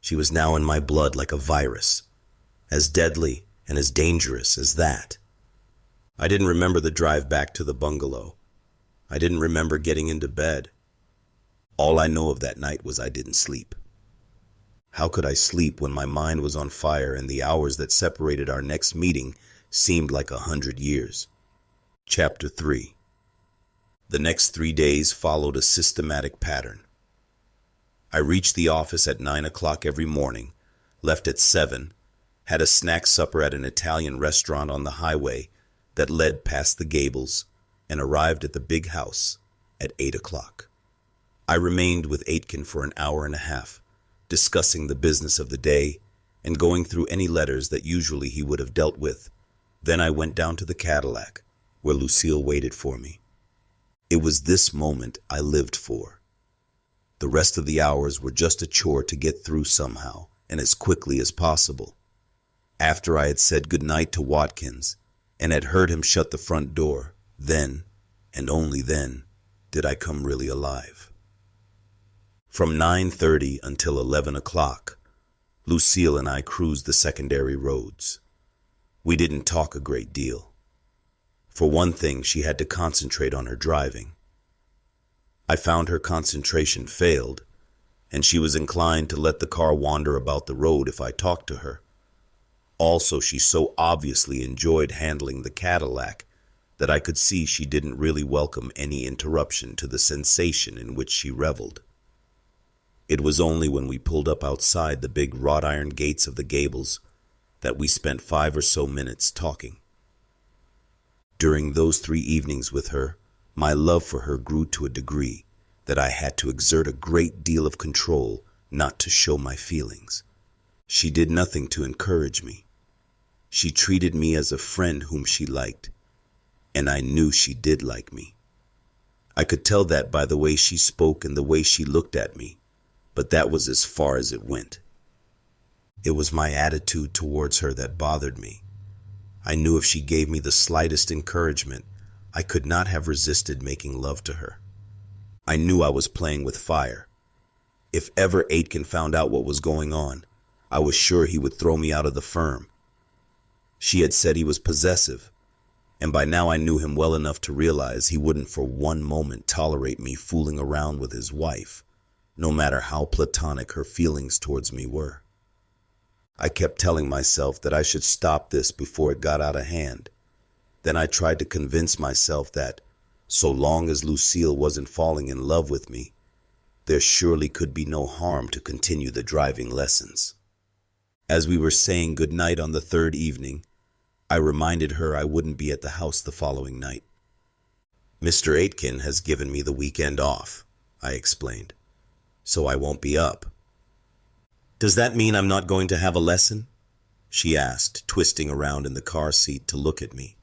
She was now in my blood like a virus, as deadly and as dangerous as that. I didn't remember the drive back to the bungalow. I didn't remember getting into bed. All I know of that night was I didn't sleep. How could I sleep when my mind was on fire and the hours that separated our next meeting seemed like 100 years? Chapter 3. The next 3 days followed a systematic pattern. I reached the office at 9 o'clock every morning, left at 7, had a snack supper at an Italian restaurant on the highway that led past the Gables, and arrived at the big house at 8 o'clock. I remained with Aitken for an hour and a half, discussing the business of the day and going through any letters that usually he would have dealt with. Then I went down to the Cadillac, where Lucille waited for me. It was this moment I lived for. The rest of the hours were just a chore to get through somehow and as quickly as possible. After I had said goodnight to Watkins and had heard him shut the front door, then, and only then, did I come really alive. From 9:30 until 11 o'clock, Lucille and I cruised the secondary roads. We didn't talk a great deal. For one thing, she had to concentrate on her driving. I found her concentration failed, and she was inclined to let the car wander about the road if I talked to her. Also, she so obviously enjoyed handling the Cadillac that I could see she didn't really welcome any interruption to the sensation in which she reveled. It was only when we pulled up outside the big wrought iron gates of the Gables that we spent 5 or so minutes talking. During those 3 evenings with her, my love for her grew to a degree that I had to exert a great deal of control not to show my feelings. She did nothing to encourage me. She treated me as a friend whom she liked, and I knew she did like me. I could tell that by the way she spoke and the way she looked at me, but that was as far as it went. It was my attitude towards her that bothered me. I knew if she gave me the slightest encouragement, I could not have resisted making love to her. I knew I was playing with fire. If ever Aitken found out what was going on, I was sure he would throw me out of the firm. She had said he was possessive, and by now I knew him well enough to realize he wouldn't for one moment tolerate me fooling around with his wife, no matter how platonic her feelings towards me were. I kept telling myself that I should stop this before it got out of hand. Then I tried to convince myself that, so long as Lucille wasn't falling in love with me, there surely could be no harm to continue the driving lessons. As we were saying goodnight on the 3rd evening, I reminded her I wouldn't be at the house the following night. "Mr. Aitken has given me the weekend off," I explained, "so I won't be up." "Does that mean I'm not going to have a lesson?" she asked, twisting around in the car seat to look at me.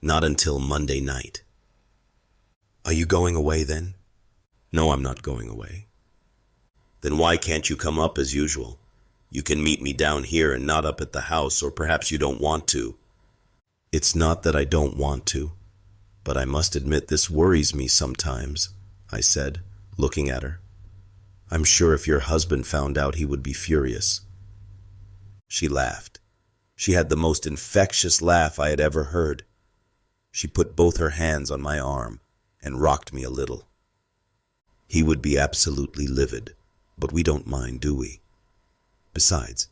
"Not until Monday night." "Are you going away then?" "No, I'm not going away." "Then why can't you come up as usual? You can meet me down here and not up at the house, or perhaps you don't want to." "It's not that I don't want to, but I must admit this worries me sometimes," I said, looking at her. "I'm sure if your husband found out he would be furious." She laughed. She had the most infectious laugh I had ever heard. She put both her hands on my arm and rocked me a little. "He would be absolutely livid, but we don't mind, do we? Besides,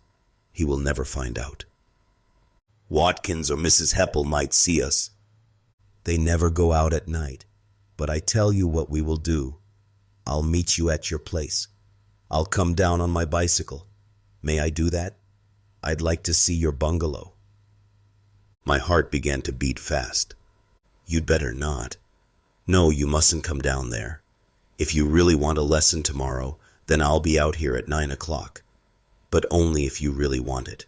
he will never find out. Watkins or Mrs. Heppel might see us. They never go out at night, but I tell you what we will do. I'll meet you at your place. I'll come down on my bicycle. May I do that? I'd like to see your bungalow." My heart began to beat fast. "You'd better not. No, you mustn't come down there. If you really want a lesson tomorrow, then I'll be out here at 9 o'clock. But only if you really want it."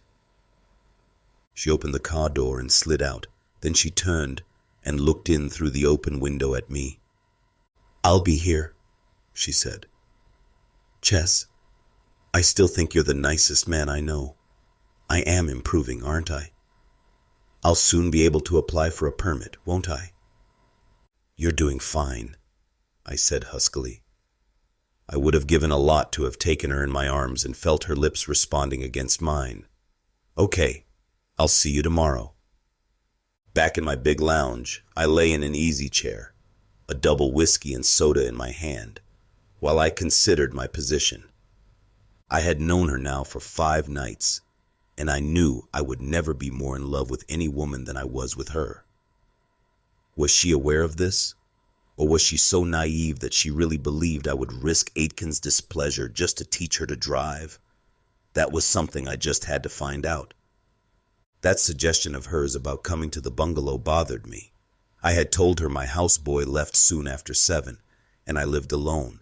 She opened the car door and slid out. Then she turned and looked in through the open window at me. "I'll be here," she said. "Chess, I still think you're the nicest man I know. I am improving, aren't I? I'll soon be able to apply for a permit, won't I?" "You're doing fine," I said huskily. I would have given a lot to have taken her in my arms and felt her lips responding against mine. Okay, I'll see you tomorrow. Back in my big lounge, I lay in an easy chair, a double whiskey and soda in my hand, while I considered my position. I had known her now for 5 nights, and I knew I would never be more in love with any woman than I was with her. Was she aware of this? Or was she so naive that she really believed I would risk Aitken's displeasure just to teach her to drive? That was something I just had to find out. That suggestion of hers about coming to the bungalow bothered me. I had told her my houseboy left soon after 7, and I lived alone.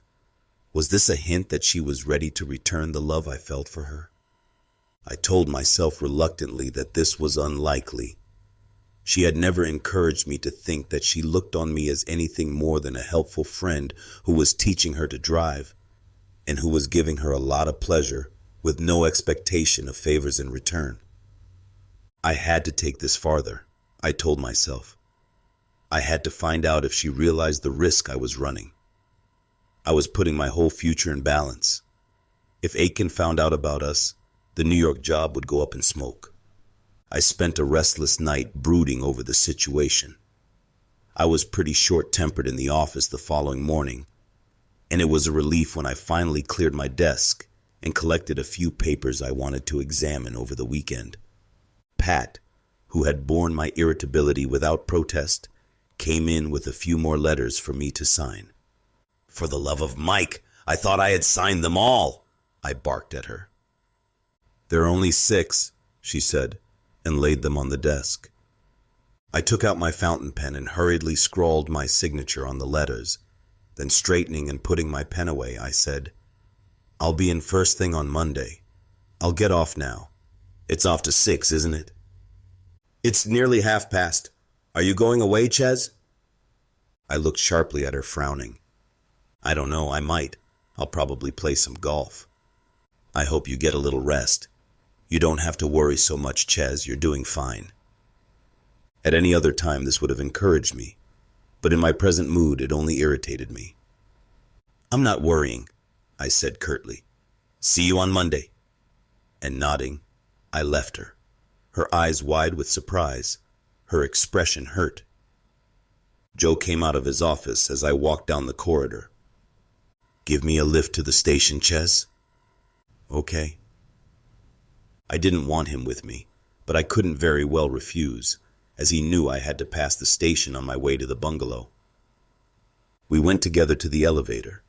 Was this a hint that she was ready to return the love I felt for her? I told myself reluctantly that this was unlikely. She had never encouraged me to think that she looked on me as anything more than a helpful friend who was teaching her to drive, and who was giving her a lot of pleasure with no expectation of favors in return. I had to take this farther, I told myself. I had to find out if she realized the risk I was running. I was putting my whole future in balance. If Aitken found out about us, the New York job would go up in smoke. I spent a restless night brooding over the situation. I was pretty short-tempered in the office the following morning, and it was a relief when I finally cleared my desk and collected a few papers I wanted to examine over the weekend. Pat, who had borne my irritability without protest, came in with a few more letters for me to sign. "For the love of Mike, I thought I had signed them all," I barked at her. "There are only 6, she said, and laid them on the desk. I took out my fountain pen and hurriedly scrawled my signature on the letters. Then straightening and putting my pen away, I said, "I'll be in first thing on Monday. I'll get off now. It's off to 6, isn't it?" "It's nearly past. Are you going away, Ches?" I looked sharply at her, frowning. "I don't know, I might. I'll probably play some golf." "I hope you get a little rest. You don't have to worry so much, Ches. You're doing fine." At any other time this would have encouraged me, but in my present mood it only irritated me. "I'm not worrying," I said curtly. "See you on Monday." And nodding, I left her, her eyes wide with surprise, her expression hurt. Joe came out of his office as I walked down the corridor. "Give me a lift to the station, Ches?" "Okay." I didn't want him with me, but I couldn't very well refuse, as he knew I had to pass the station on my way to the bungalow. We went together to the elevator.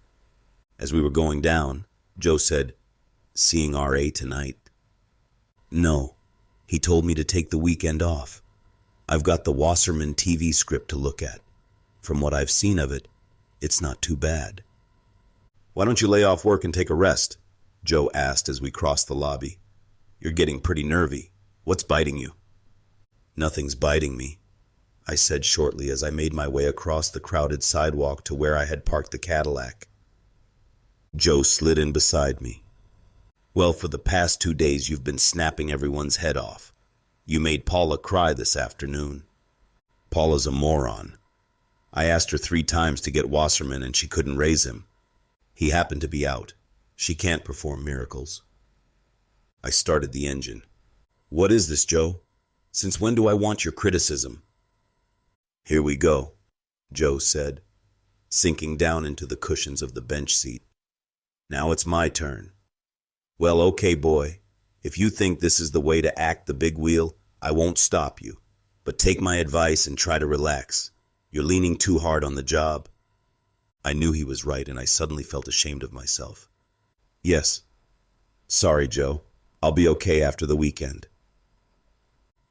As we were going down, Joe said, "Seeing R.A. tonight?" "No. He told me to take the weekend off. I've got the Wasserman TV script to look at. From what I've seen of it, it's not too bad." "Why don't you lay off work and take a rest?" Joe asked as we crossed the lobby. "You're getting pretty nervy. What's biting you?" "Nothing's biting me," I said shortly as I made my way across the crowded sidewalk to where I had parked the Cadillac. Joe slid in beside me. "Well, for the past 2 days you've been snapping everyone's head off. You made Paula cry this afternoon." "Paula's a moron. I asked her 3 times to get Wasserman and she couldn't raise him. He happened to be out. She can't perform miracles." I started the engine. "What is this, Joe? Since when do I want your criticism?" "Here we go," Joe said, sinking down into the cushions of the bench seat. "Now it's my turn. Well, okay, boy. If you think this is the way to act the big wheel, I won't stop you. But take my advice and try to relax. You're leaning too hard on the job." I knew he was right, and I suddenly felt ashamed of myself. "Yes. Sorry, Joe. I'll be okay after the weekend."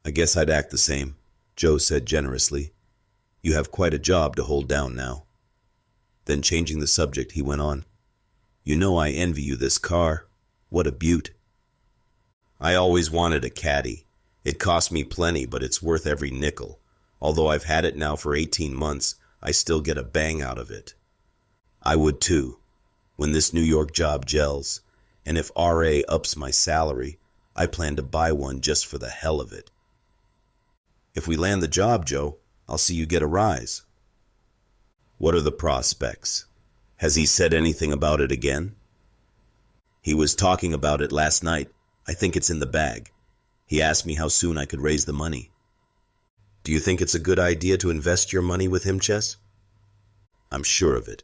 "I guess I'd act the same," Joe said generously. "You have quite a job to hold down now." Then changing the subject, he went on, "You know I envy you this car. What a beaut." "I always wanted a Caddy. It cost me plenty, but it's worth every nickel. Although I've had it now for 18 months, I still get a bang out of it." "I would too, when this New York job gels. And if R.A. ups my salary, I plan to buy one just for the hell of it." "If we land the job, Joe, I'll see you get a rise." "What are the prospects? Has he said anything about it again? He was talking about it last night. I think it's in the bag. He asked me how soon I could raise the money. Do you think it's a good idea to invest your money with him, Chess? I'm sure of it.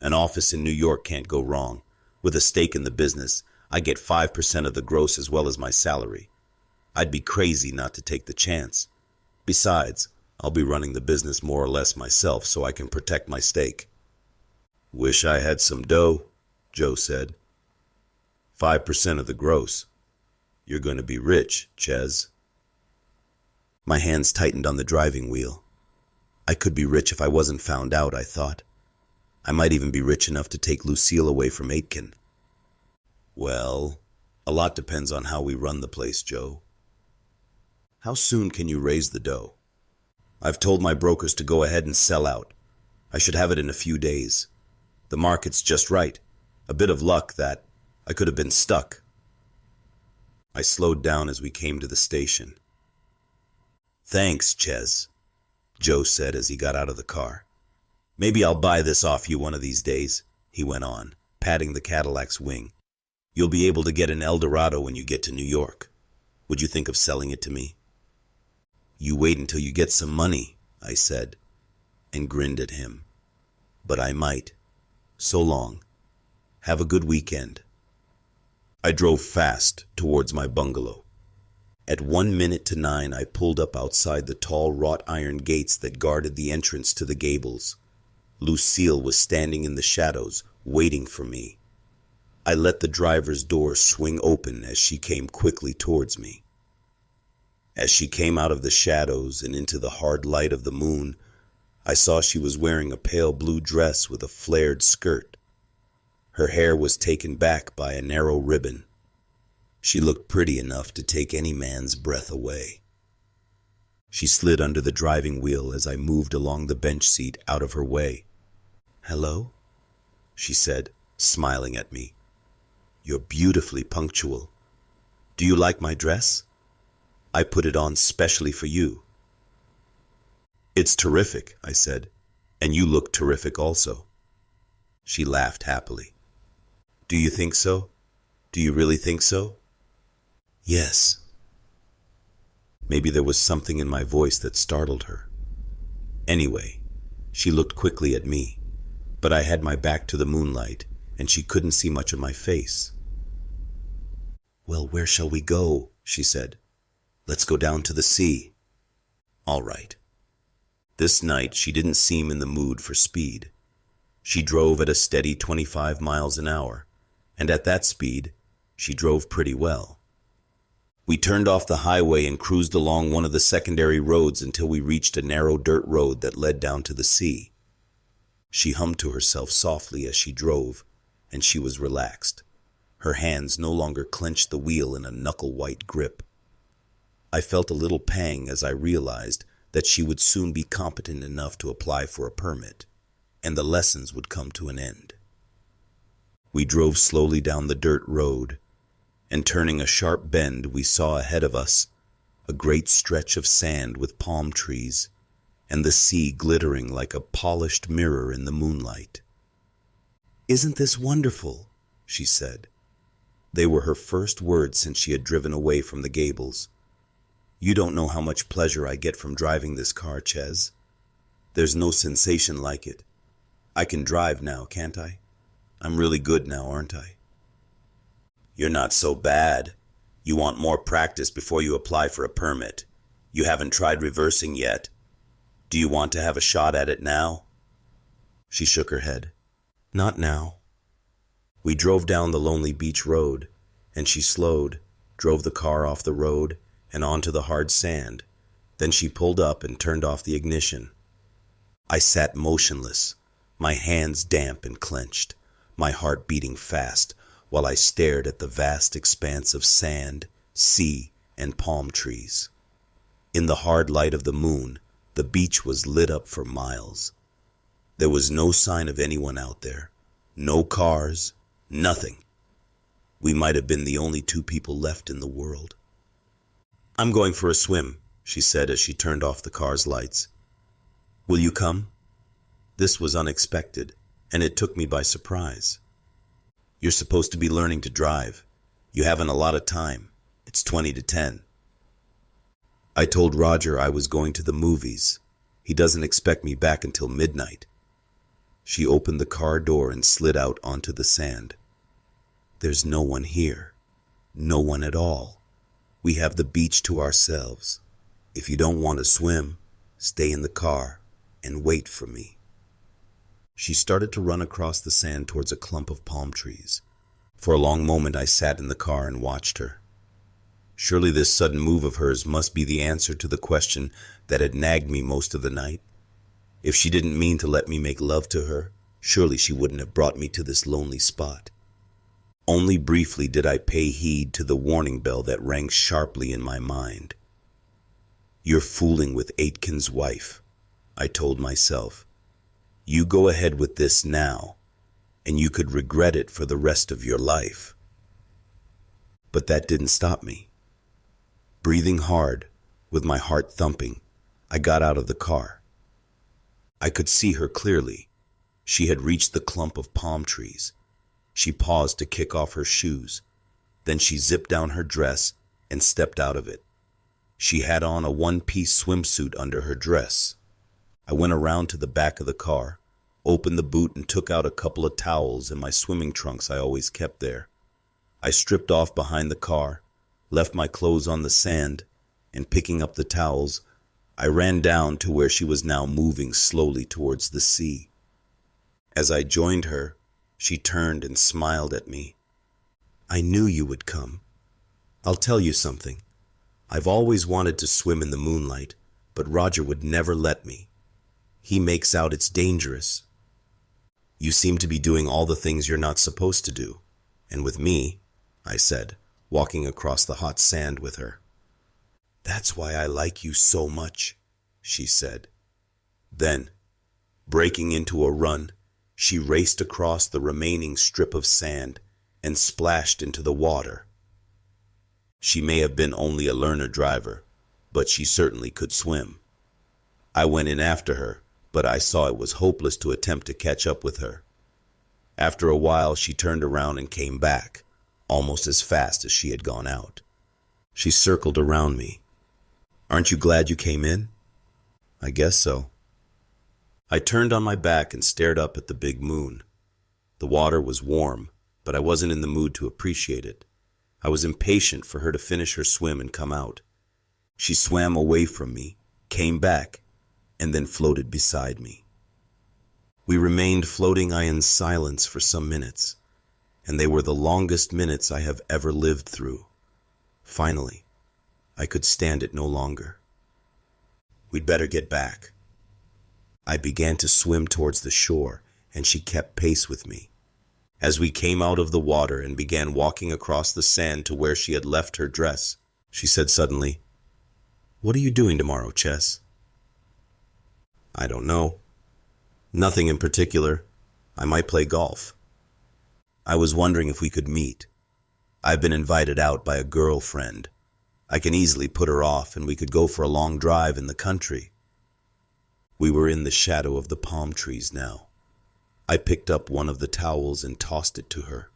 An office in New York can't go wrong. With a stake in the business, I get 5% of the gross as well as my salary. I'd be crazy not to take the chance. Besides, I'll be running the business more or less myself so I can protect my stake. Wish I had some dough, Joe said. 5% of the gross. You're going to be rich, Ches. My hands tightened on the driving wheel. I could be rich if I wasn't found out, I thought. I might even be rich enough to take Lucille away from Aitken. Well, a lot depends on how we run the place, Joe. How soon can you raise the dough? I've told my brokers to go ahead and sell out. I should have it in a few days. The market's just right. A bit of luck that I could have been stuck. I slowed down as we came to the station. Thanks, Ches, Joe said as he got out of the car. Maybe I'll buy this off you one of these days, he went on, patting the Cadillac's wing. You'll be able to get an Eldorado when you get to New York. Would you think of selling it to me? You wait until you get some money, I said, and grinned at him. But I might. So long. Have a good weekend. I drove fast towards my bungalow. At 9:01, I pulled up outside the tall wrought iron gates that guarded the entrance to the gables. Lucille was standing in the shadows, waiting for me. I let the driver's door swing open as she came quickly towards me. As she came out of the shadows and into the hard light of the moon, I saw she was wearing a pale blue dress with a flared skirt. Her hair was taken back by a narrow ribbon. She looked pretty enough to take any man's breath away. She slid under the driving wheel as I moved along the bench seat out of her way. "Hello?" she said, smiling at me. "You're beautifully punctual. Do you like my dress? I put it on specially for you." "It's terrific," I said, "and you look terrific also." She laughed happily. "Do you think so? Do you really think so?" "Yes." Maybe there was something in my voice that startled her. Anyway, she looked quickly at me, but I had my back to the moonlight, and she couldn't see much of my face. "Well, where shall we go?" she said. "Let's go down to the sea." "All right." This night she didn't seem in the mood for speed. She drove at a steady 25 miles an hour, and at that speed, she drove pretty well. We turned off the highway and cruised along one of the secondary roads until we reached a narrow dirt road that led down to the sea. She hummed to herself softly as she drove, and she was relaxed. Her hands no longer clenched the wheel in a knuckle-white grip. I felt a little pang as I realized that she would soon be competent enough to apply for a permit, and the lessons would come to an end. We drove slowly down the dirt road, and turning a sharp bend, we saw ahead of us a great stretch of sand with palm trees, and the sea glittering like a polished mirror in the moonlight. "Isn't this wonderful?" she said. They were her first words since she had driven away from the Gables. "You don't know how much pleasure I get from driving this car, Ches. There's no sensation like it. I can drive now, can't I? I'm really good now, aren't I?" "You're not so bad. You want more practice before you apply for a permit. You haven't tried reversing yet. Do you want to have a shot at it now?" She shook her head. "Not now." We drove down the lonely beach road, and she slowed, drove the car off the road and onto the hard sand. Then she pulled up and turned off the ignition. I sat motionless, my hands damp and clenched, my heart beating fast, while I stared at the vast expanse of sand, sea, and palm trees. In the hard light of the moon, the beach was lit up for miles. There was no sign of anyone out there, no cars, nothing. We might have been the only two people left in the world. "I'm going for a swim," she said as she turned off the car's lights. "Will you come?" This was unexpected, and it took me by surprise. "You're supposed to be learning to drive. You haven't a lot of time. It's 20 to 10. I told Roger I was going to the movies. He doesn't expect me back until midnight." She opened the car door and slid out onto the sand. "There's no one here. No one at all. We have the beach to ourselves. If you don't want to swim, stay in the car and wait for me." She started to run across the sand towards a clump of palm trees. For a long moment I sat in the car and watched her. Surely this sudden move of hers must be the answer to the question that had nagged me most of the night. If she didn't mean to let me make love to her, surely she wouldn't have brought me to this lonely spot. Only briefly did I pay heed to the warning bell that rang sharply in my mind. "You're fooling with Aitken's wife," I told myself. "You go ahead with this now, and you could regret it for the rest of your life." But that didn't stop me. Breathing hard, with my heart thumping, I got out of the car. I could see her clearly. She had reached the clump of palm trees. She paused to kick off her shoes. Then she zipped down her dress and stepped out of it. She had on a one-piece swimsuit under her dress. I went around to the back of the car, opened the boot and took out a couple of towels and my swimming trunks I always kept there. I stripped off behind the car, left my clothes on the sand, and picking up the towels, I ran down to where she was now moving slowly towards the sea. As I joined her, she turned and smiled at me. "I knew you would come. I'll tell you something. I've always wanted to swim in the moonlight, but Roger would never let me. He makes out it's dangerous. You seem to be doing all the things you're not supposed to do. And with me," I said, walking across the hot sand with her. "That's why I like you so much," she said. Then, breaking into a run, she raced across the remaining strip of sand and splashed into the water. She may have been only a learner driver, but she certainly could swim. I went in after her, but I saw it was hopeless to attempt to catch up with her. After a while, she turned around and came back, almost as fast as she had gone out. She circled around me. "Aren't you glad you came in?" "I guess so." I turned on my back and stared up at the big moon. The water was warm, but I wasn't in the mood to appreciate it. I was impatient for her to finish her swim and come out. She swam away from me, came back, and then floated beside me. We remained floating in silence for some minutes, and they were the longest minutes I have ever lived through. Finally, I could stand it no longer. "We'd better get back." I began to swim towards the shore, and she kept pace with me. As we came out of the water and began walking across the sand to where she had left her dress, she said suddenly, "What are you doing tomorrow, Chess?" "I don't know. Nothing in particular. I might play golf." "I was wondering if we could meet. I've been invited out by a girlfriend. I can easily put her off and we could go for a long drive in the country." We were in the shadow of the palm trees now. I picked up one of the towels and tossed it to her.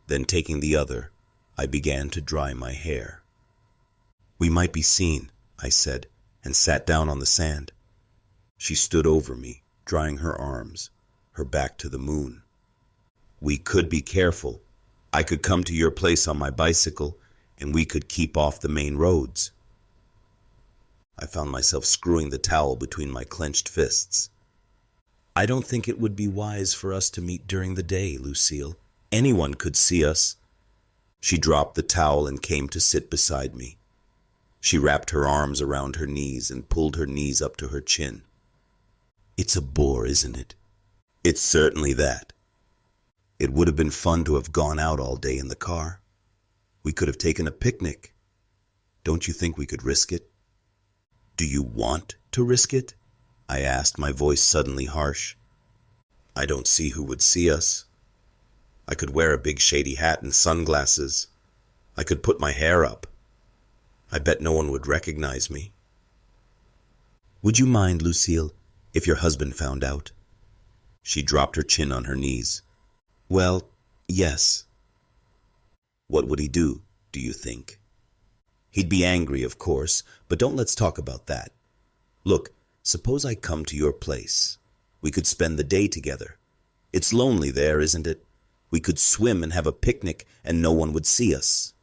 Then taking the other, I began to dry my hair. "We might be seen," I said, and sat down on the sand. She stood over me, drying her arms, her back to the moon. "We could be careful. I could come to your place on my bicycle, and we could keep off the main roads." I found myself screwing the towel between my clenched fists. "I don't think it would be wise for us to meet during the day, Lucille. Anyone could see us." She dropped the towel and came to sit beside me. She wrapped her arms around her knees and pulled her knees up to her chin. "It's a bore, isn't it?" "It's certainly that. It would have been fun to have gone out all day in the car. We could have taken a picnic. Don't you think we could risk it?" "Do you want to risk it?" I asked, my voice suddenly harsh. "I don't see who would see us. I could wear a big shady hat and sunglasses. I could put my hair up. I bet no one would recognize me." "Would you mind, Lucille, if your husband found out?" She dropped her chin on her knees. Well, yes. What would he do you think? He'd be angry, of course, but don't let's talk about that. Look, suppose I come to your place. We could spend the day together. It's lonely there, isn't it? We could swim and have a picnic and no one would see us.